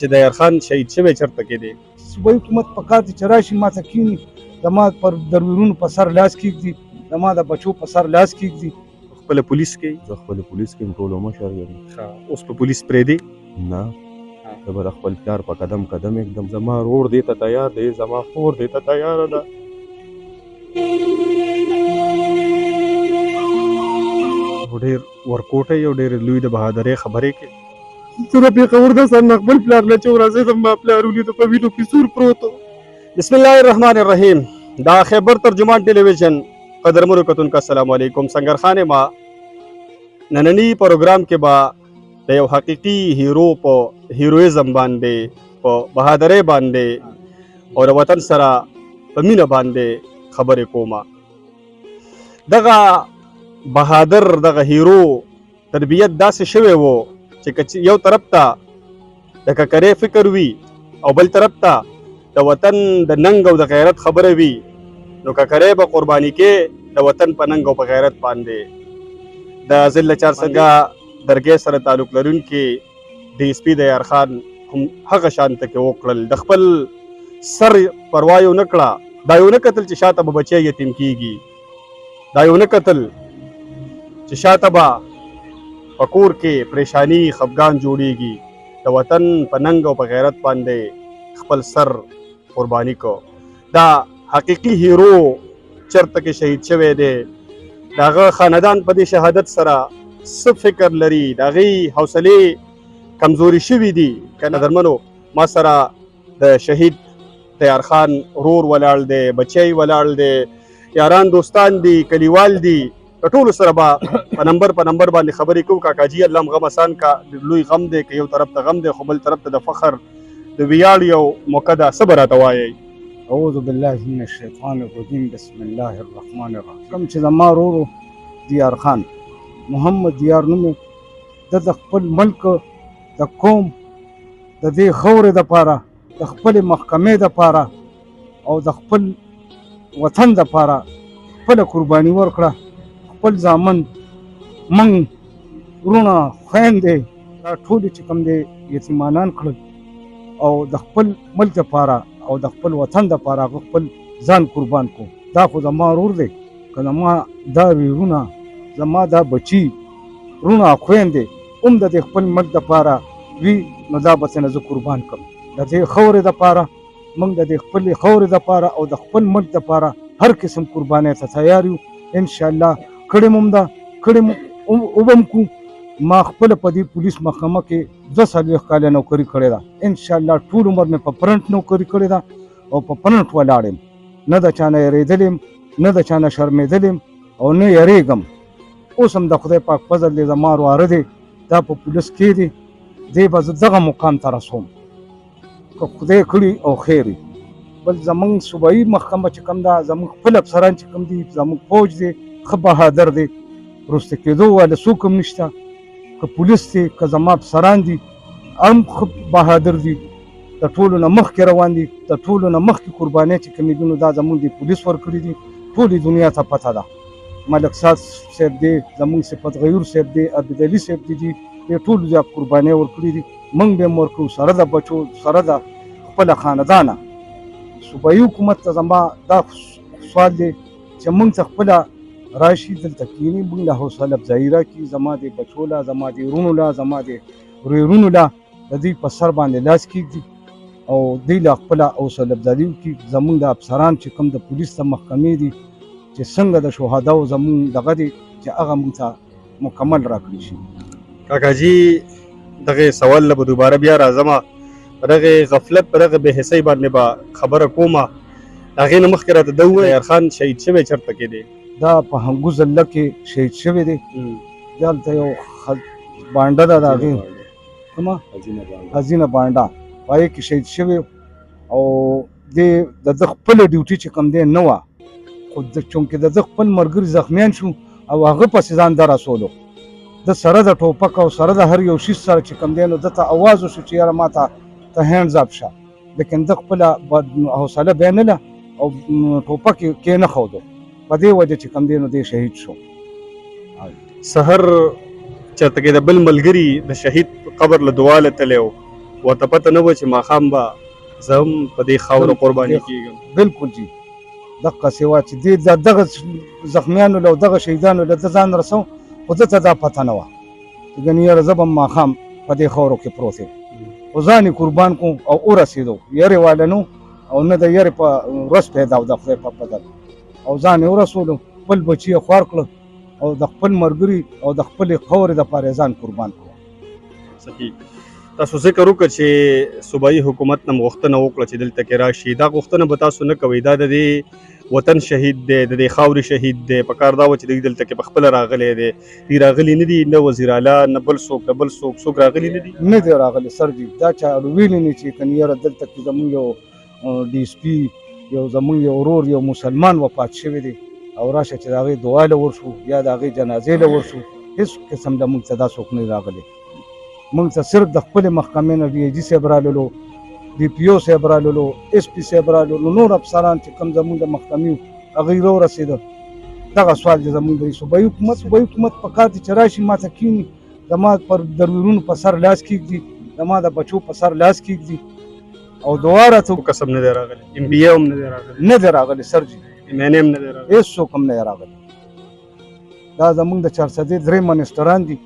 چې د یارخان شهید شوی چېرته کې دی؟ صوبایي حکومت پکار دی چې راشي ماته کینی زما پر درویرونو په سر لاس کېږدي، زما د بچو په سر لاس کېږدي. خپله پولیس کې زه خپل پولیس کې ټولو مشر یم. اوس په پولیس پرېږدي؟ نه، زه به د خپل پلار په قدم قدم ایږدم. زما ورور دې ته تیار دی، زما خور دې ته تیاره ده. ډېر ورکوټی او ډېر لوی د بهادرۍ خبرې کوي. زه د پېښور د سر نه خپل پلار نه چې ورسېدم ما پلار ولیده په وینو کې سور پروت و. بسم الله الرحمن الرحیم. دا خیبر ترجمان ټلویزیون قدرمنو کتونکو السلام علیکم. سنګرخان ما نننی پروګرام کې با د یو حقیقي هیرو په هیرویزم باندې په بهادرۍ باندې او د وطن سره په مینه باندې خبرې کومه. دغه بهادر دغه هیرو تربیت داسې شوی و چې یو طرف ته د ککرې فکر وي او بل طرف ته د وطن د ننګ او د غیرت خبره وي، نو ککرې به قرباني کې د وطن په ننګ او په غیرت باندې. د ضلع چارسنګه درګۍ سره تعلق لرونکي ډي اس پي د یارخان هم هغه شانته کې وکړل. د خپل سر پروا یې ونه کړه. دا یې ونه کتل چې شاته به بچی یتیم کېږي. دا یې ونه کتل چې شاته به په کور کې پریشانی خفګان جوړیږي. د وطن په ننګ او په غیرت باندې خپل سر قرباني کو. دا حقیقي هیرو چرته کې شهید شوی دی. د هغه خاندان په دې شهادت سره څه فکر لري، د هغې حوصلې کمزوري شوي دي که نه؟ درمنو ما سره د شهید د یارخان ورور ولاړ دی، بچی ولاړ دی، یاران دوستان دي، کلیوال دي. په ټولو سره به په نمبر باندې خبرې کوو. کاکاجي الله هم غم اسان کا. لوی غم دی که یو طرف ته غم دی خو بل طرف ته د فخر د ویاړ یو موقع ده. څه به راته وایئ؟ اعوذ بالله من الشیطان الرجیم بسم الله الرحمن الرحیم. کوم چې زما ورور دیار خان محمد دیار نوم د خپل ملک د قوم د دې خاورې دپاره د خپلې محکمې دپاره او د خپل وطن دپاره خپله قرباني ورکړه. خپل زامن من وروڼه خویندې دا ټولې چې کوم دی یتیمانان کړل او د خپل ملک دپاره او د خپل وطن دپاره هغه خپل ځان قربان کو. دا خو زما ورور دی. که زما دا ویرونه زما دا بچي وروڼه خویندې هم د دې خپل ملک دپاره وي نو دا به څنګه زه قربان کړم. د دې خاورې دپاره موږ د دې خپلې خاورې دپاره او د خپل ملک دپاره هر قسم قربانۍ ته تیار یو انشاءالله. کړې مو هم ده، کړې مو به هم کو. ما خپله په دې پولیس محکمه کې 2 کاله نوکري کړې ده. انشاءالله ټول عمر مې په پرنټ نوکري کړې ده او په پرنټ ولاړ یم. نه د چا نه یېرېدلی یم، نه د چا نه شرمېدلی یم او نه یېرېږم. اوس هم د خدای پاک فضل دی زما واره دی دا په پولیس کې دی. دی به زه دغه مقام ته رسوم که خدای کړي او خیر وي. بل زمونږ صوبایي محکمه چې کوم ده زمونږ خپل افسران چې کوم دي زمونږ فوج دی ښه بهادر دی. وروسته کېدو والا څوک هم نشته. که پولیس دی که زما افسران دي هم ښه بهادر دي. د ټولو نه مخکې روان دي. د ټولو نه مخکې قربانۍ چې کومې دي نو دا زمونږ د پولیس ورکړي دي. ټولې دنیا ته پته ده. ملک ساز صاحب دی، زمونږ صفت غیور صاحب دی، عبدالعلي صاحب دي دې ټولو زیات قربانۍ ورکړي دي. موږ به هم ورکوو سره د بچو سره د خپله خاندانه. صوبایي حکومت ته زما دا سوال دی چې موږ ته خپله راشي دلته کښېني موږ له حوصله افزایي راکړي. زما د بچو له، زما د وروڼو له، زما د ورورونو له د دوی په سر باندې لاس کېږدي او دوی له خپله حوصله افزایي وکړي. زموږ د افسران چې کوم د پولیس د محکمې دي چې څنګه د شهداو زموږ دغه دی چې هغه موږ ته مکمل راکړي شي. کاکاجي دغه سوال له به دوباره بیا راځم. په دغې غفلت په دغه بې حسۍ باندې به خبره کومه. د هغې نه مخکې راته ده ووایه یارخان شهید شوی چېرته کې دی؟ دا په هنګو ضلع کې شهید شوی دی. دلته یو بانډه ده د هغې کومه حزینه بانډه په هغې کې شهید شوی او د ده خپله ډیوټي چې کوم دی نه وه خو چونکې د ده خپل ملګري زخمیان شو او هغه پسې ځان در رسولو. د سره د ټوپک او سره د هر یو شي سره چې کوم دی نو ده ته اواز وشو چې یاره ما ته هینډز اپ شه. لیکن ده خپله حوصله بیانله او ټوپک یې کېنښودو. په دې وجه چې کوم دی نو دی شهید شو. سحر چېرته کې د بل ملګري د شهید قبر له دعا له تللی و ورته پته نه وه چې ماښام به زه هم په دې خاوره قرباني کېږم. بالکل جی دقسې وه چې دې دغه زخمیانو له او دغه شهیدانو له ده ځان رسوم خو ده ته دا پته نه وه چې ګنې یاره زه به ماښام په دې خاورو کې پروت یم خو ځان یې قربان کړو او ورسېدو یارې واله نه او نه د یارې په ورځ پیدا و د خدای په فضل او ځان یې ورسولو خپل بچي یې خوار کړل او د خپل ملګري او د خپلې خاورې دپاره یې ځان قربان کړو. صحیح. تاسو ذکر وکړ چې صوبایي حکومت نه غوښتنه وکړه چې دلته کې راشي. دا غوښتنه به تاسو نه کوئ، دا د دې وطن شهید دی، د دې خاورې شهید دی، په کار دا وه چې دوی دلته کې په خپله راغلی دی. دوی راغلي نه دي، نه وزیر اعلی نه بل څوک نه بل څوک راغلي نه دي. نه دی راغلی سر جي دا چا ویلي نه چې کنې یاره دلته کې زمونږ یو ډي اس پي یو زمونږ یو ورور یو مسلمان وفات شوی دی او راشه چې د هغې دعا له ورشو یا د هغې جنازې له ورشو، هېڅ قسم د موږ ته دا څوک نه راغلی. موږ ته صرف د خپلې محکمې نه ډي آی جي صاحب راللو، ډي پي او صاحب راللو، ایس پي صاحب راللو، نور افسران چې کوم زمونږ د محکمې هغوی راورسېدل. دغه سوال دی زمونږ د صوبایي حکومت په کار دی چې راشي ما ته کښېني، زما پر درویرونو په سر لاس کېږدي، زما د بچو په سر لاس کېږدي او دعا راته قسم نه دی راغلی. ام پي اے هم نه دی راغلی. نه دی راغلی سر جي، ام این اے هم نه دی راغلی. هېڅ څوک هم نه دی راغلی. دا زمونږ د چارسدې 3 منسټران دي،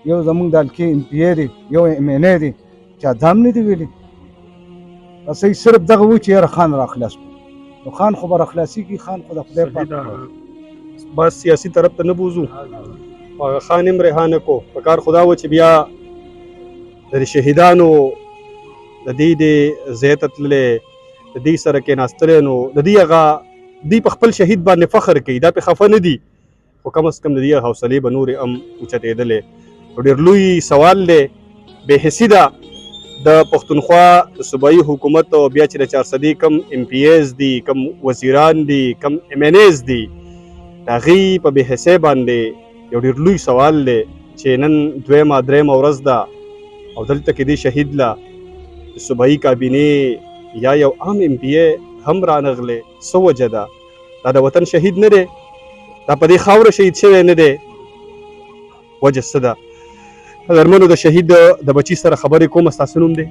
یو زمونږ د الکې ام پي اے دی، یو ام این اے دی، چا دا هم نه دي ویلي. بس یې صرف دغه و چې یاره خان را خلاص کړو. نو خان خو به را خلاصېږي، خان خو د خدای پاک بس سیاسي طرف ته نه بوزو، هغه خان هم ریحانه کو. په کار خدا و چې بیا د شهیدانو د دې د ځای ته تللی، د دې سره کېناستلی، نو د دې هغه دوی په خپل شهید باندې فخر کوي، دا پې خفه نه دي، خو کم از کم د دې حوصلې به نورې هم اوچتېدلې. نو ډېر لوی سوال دی، بې حسي ده د پښتونخوا د صوبایي حکومت او بیا چې د چارسدې کم ام پي ایز دي، کم وزیران دي، کم ام این ایز دي، د هغې په بې حسۍ باندې یو ډېر لوی سوال دی چې نن دویمه درېیمه ورځ ده او دلته کې دې شهید له د صوبایي کابینې یا یو عام ام پي اے هم رانغلی. څه وجه ده؟ دا د وطن شهید نه دی، دا په دې خاوره شهید شوی نه دی. وجه څه ده؟ درمنو د شهید د بچي سره خبرې کوم. ستاسو نوم دی؟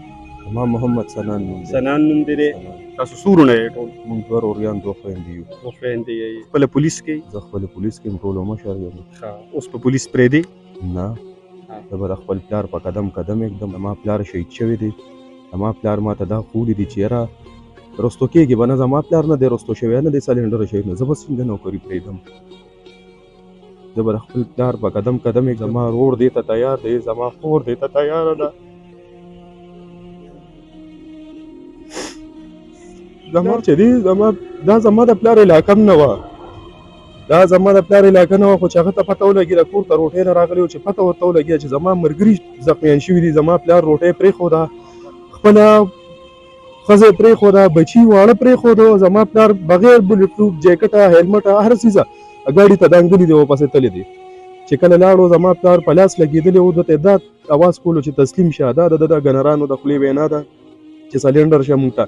زما محمد سنان نوم دی. سنان نوم دی. تاسو څو وروڼه یې ټول؟ موږ 2 وروریان 2 خویندې یو. 2 خویندې یې. خپله پولیس کې؟ زه خپله پولیس کې یم، ټولو مشر یم. ښه، اوس په پولیس پرېږدې؟ نه، زه به د خپل پلار په قدم قدم ایږدم. زما پلار شهید شوی دی، زما پلار ما ته دا ښوولي دي چې یاره رستو کېږي به نه، زما پلار نه دی رستو شوی، نه دی سلنډر شوی، نو زه به څنګه نوکري پرېږدم؟ زه به د خپل پلار په قدم قدم ایږدم. زما ورور دې ته تیار دی، زما خور دې ته تیاره ده. زما چې دی دا زما د پلار علاقه هم نه وه، دا زما د پلار علاقه نه وه، خو چې هغه ته پته ولګي د کور ته روټۍ نه راغلی و، چې پته ورته ولګي چې زما ملګري زخمیان شوي دي، زما پلار روټۍ پرېښوده، خپله ښځه یې پرېښوده، بچي واړه پرېښوده، زما پلار بغیر بولټ پروف جیکټه هیلمټه هر څیزه ګاډي ته دانګلي دی، ورپسې تللی دی. چې کله لاړو زما پلار په لاس لګېدلی و، ده ته دا اواز کولو چې تسلیم شه، دا د ګنرانو د خولې وینا ده چې سلنډر شه مونږ ته.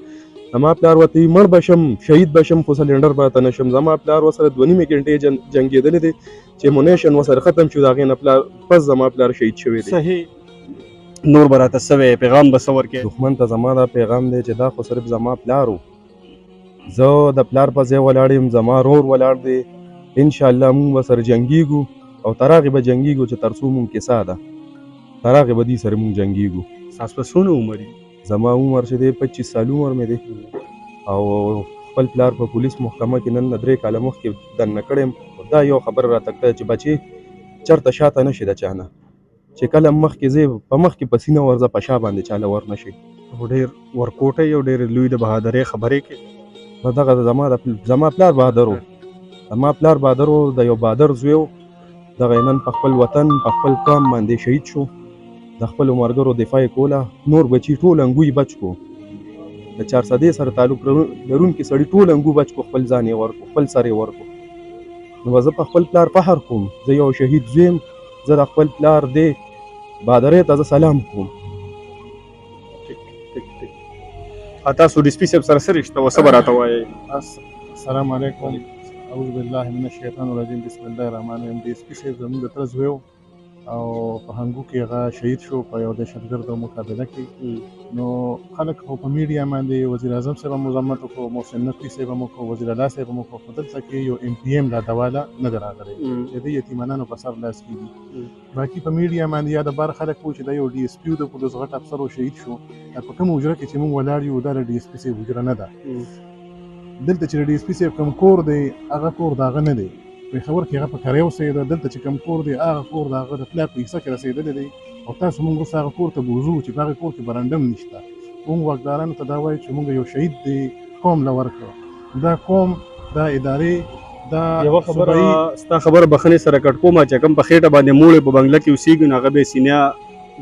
زما پلار ورته وایي مړ به شم، شهید به شم، خو سلنډر به ته نه شم. زما پلار ورسره 2.5 ګنټې جنګېدلی دی چې مونیشن ورسره ختم شو، د هغې نه پلار پس زما پلار شهید شوی دی. صحیح. نور به راته څه وایې، پیغام به څه ورکړې؟ دښمن ته زما دا پیغام دی چې دا خو صرف زما پلار و، زه د پلار په ځای ولاړ یم، زما ورور ولاړ دی، انشاءالله مونږ به سره جنګېږو او تر هغې به جنګېږو چې تر څو مونږ کیسه ده، تر هغې به دې سره مونږ جنګېږو. ستاسو په څونه عمر یې؟ زما عمر چې دی 25 سال عمر مې دی او خپل پلار په پولیس محکمه کې نن 3 کاله مخکې دننه کړی یم. دا یو خبره راته کړه چې بچې چېرته شاته نه شي د چا نه، چې کله مخکې ځې په مخکې په سینه ورځه، په شا باندې چاله ور نه شي. ډېر ورکوټی یو، ډېر لوی د بهادرۍ خبرې کوي. نو دغه زما پلار بهادر و، زما پلار بهادر و، د یو بهادر زوی و. دغه نن په خپل وطن په خپل قام باندې شهید شو، د خپلو ملګرو دفاع یې کوله. نور بچي ټول انګوی بچ کو، د چارسدې سره تعلق لرونکي سړي ټول انګو بچ کو، خپل ځان یې ورکو، خپل سر یې ورکو. نو زه په خپل پلار فخر کوم، زه یو شهید زوی یم، زه د خپل پلار دې بهادرۍ ته زه سلام کوم. تاسو ډي اس پي صاحب سره څه رشته وه، څه به راته وایئ؟ السلام علیکم، اعوذ بالله من الشیطان الرجیم، بسم الله الرحمن الرحیم. ډي اس پي صاحب زموږ د تره زوی و، او په هنګو کې هغه شهید شو په یو دهشتګردو مقابله کې. نو خلک خو په میډیا باندې وزیر اعظم صاحب هم مذمت وکړو، محسن نقوي صاحب هم وکړو، وزیر اعلی صاحب هم وکړو، خو دلته کې یو ایم پی ایم لا دواله نه دی راغلی چې د یتیمانانو په سر لاس کېږي. باقي په میډیا باندې یا د بار خلک وایي چې دا یو ډي اس پي د پولیس غټ افسر و شهید شو. په کومه حجره کې چې موږ ولاړ یو دا د ډي اس پي صاحب حجره نه ده. دلته چې د ډي اس پي صاحب کوم کور دی هغه کور د هغه نه دی. پېښور کې هغه په کریو اوسېده، دلته چې کوم کور دی هغه کور د هغه د پلار په حصه کې رسېدلی دی. او تاسو موږ اوس هغه کور ته بوځو چې په هغه کور کې برنډه هم نشته. موږ واکدارانو ته دا وایو چې موږ یو شهید دی قوم له ورکړو. دا قوم، دا ادارې، دا یوه خبره ستا خبره بخښنې سره کټ کومه چې کوم په خېټه باندې موړې په بنګله کې اوسېږي نو هغه به یې سینیا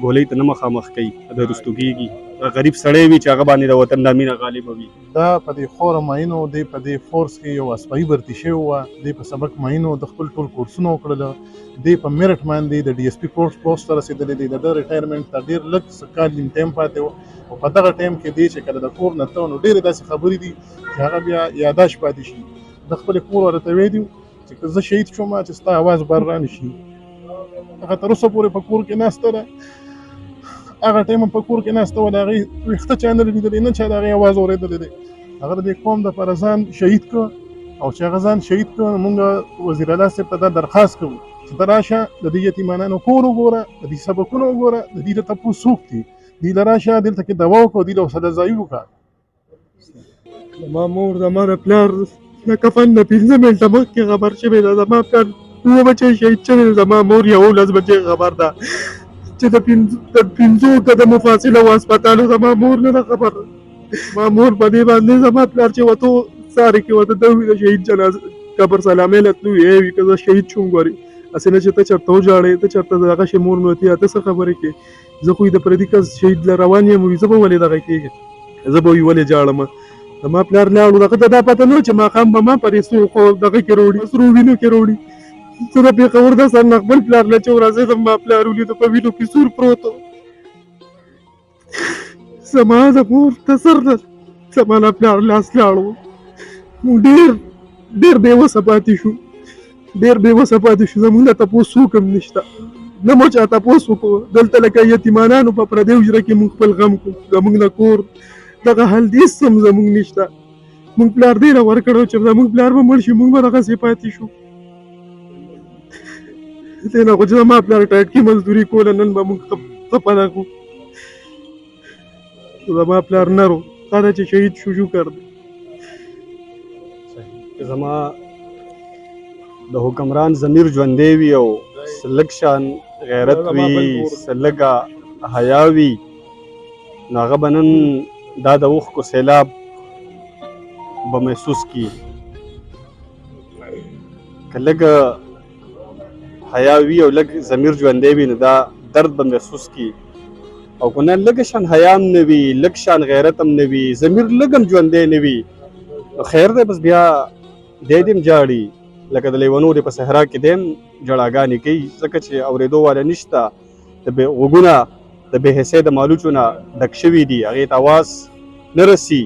ګولۍ ته نه مخامخ کوي، د رستو کېږي. غریب سړی وي چې هغه باندې د وطن دا مینه غالبه وي. دا په دې خوره ماینو دی په دې فورس کې یو اسپایي برتي شوی وه. دی په سبق ماینو د خپل ټول کورسونه وکړله. دی په میرټ باندې د ډي اس پي پوسټ ته رسېدلی دی. د ده ریټایرمنټ ته ډېر لږ کال نیم ټایم پاتې و. او په دغه ټایم کې دی چې کله د کور نه ته نو ډېرې داسې خبرې دي چې هغه بیا یاداشت پاتې شي. د خپلې کور ورته ویلي چې که زه شهید شوم چې ستا اواز بر را نه شي. هغه تر اوسه پورې په کور کې ناسته ده. هغه ټایم په کور کې ناسته وه، د هغې ویښته چا نه لیدلی، نه چا د هغې اواز اورېدلی دی. هغه د دې قوم دپاره ځان شهید کړه. او چې هغه ځان شهید کړه نو موږ وزیر اعلی صاحب ته دا درخواست کوو چې ته راشه د دې یتیمانانو کور وګوره، د دې سبقونه وګوره، د دې ته تپوس څوک دي، دوی له راشه دلته کې دوا وکړه، دوی له صدرځایي وکړه. زما مور زما د پلار د کفن نه 15 منټه مخکې خبر شوې ده. زما پلار 2 بچی شهید شوی. زما مور 11 بچی خبر ده چې د 15 قدمو فاصله و هسپتال. زما مور نه ده خبر. زما مور په دې باندې زما پلار چې وته ساري کې وته د شهید جنازه قبر سلامې لتلو یې وي که زه شهید شوم. ګوري اسنه چې ته چرته وژاړې، ته چرته دغه شی مور نو ته څه خبرې کې. زه خو د پردي کس شهید ل روان یم، زه به ولې دغه کېږم، زه به ولې جاړم. زما پلار لاړو دغه ته دا پته نه چې ماښام به ما پرې سرو خو دغه کې روړي، سرو وینو کې روړي. زه د پېښور د سر نه خپل پلار له چې ورځېدم ما پلار ولیدو په وینو کې سور پروت و. زما د مور د سر نه زما د پلار لاس لاړ و. موږ ډېر بېوسه پاتې شو، ډېر بېوسه پاتې شو. زموږ نه تپوس څوک هم نشته، نه مو چا تپوس وکړو. دلته لکه یتیمانانو په پردۍ حجره کې موږ خپل غم کړو. زموږ د کور دغه حال هېڅ هم زموږ نشته. موږ پلار ډېره ورکړو چې زموږ پلار به مړ شي، موږ به دغسې پاتې شو. دې نه خو چې زما پلار ټایټکي مزدوري کوله، نن به موږ خفه نه کړو. زما پلار نه رو دا ده چې شهید شو شکر دی. زما د حکمران ضمیر ژوندی وي او لږ شان غیرت وي، لږه حیا وي، نو هغه به نن دا د اوښکو سیلاب به محسوس کړي. که لږه حیا وي او لږ ضمیر ژوندی وي نو دا درد به محسوس کړي. او که نه لږ شان حیا هم نه وي، لږ شان غیرت هم نه وي، ضمیر لږ هم ژوندی نه وي، نو خیر دی بس بیا دی هم جاړي. لکه د لیونو دی په صحرا کې دی هم جړاګانې کوي، ځکه چې اورېدو والا نشته. د غوږونه د بې حسۍ د مالوچو نه ډک شوي دي، هغې ته اواز نه رسي.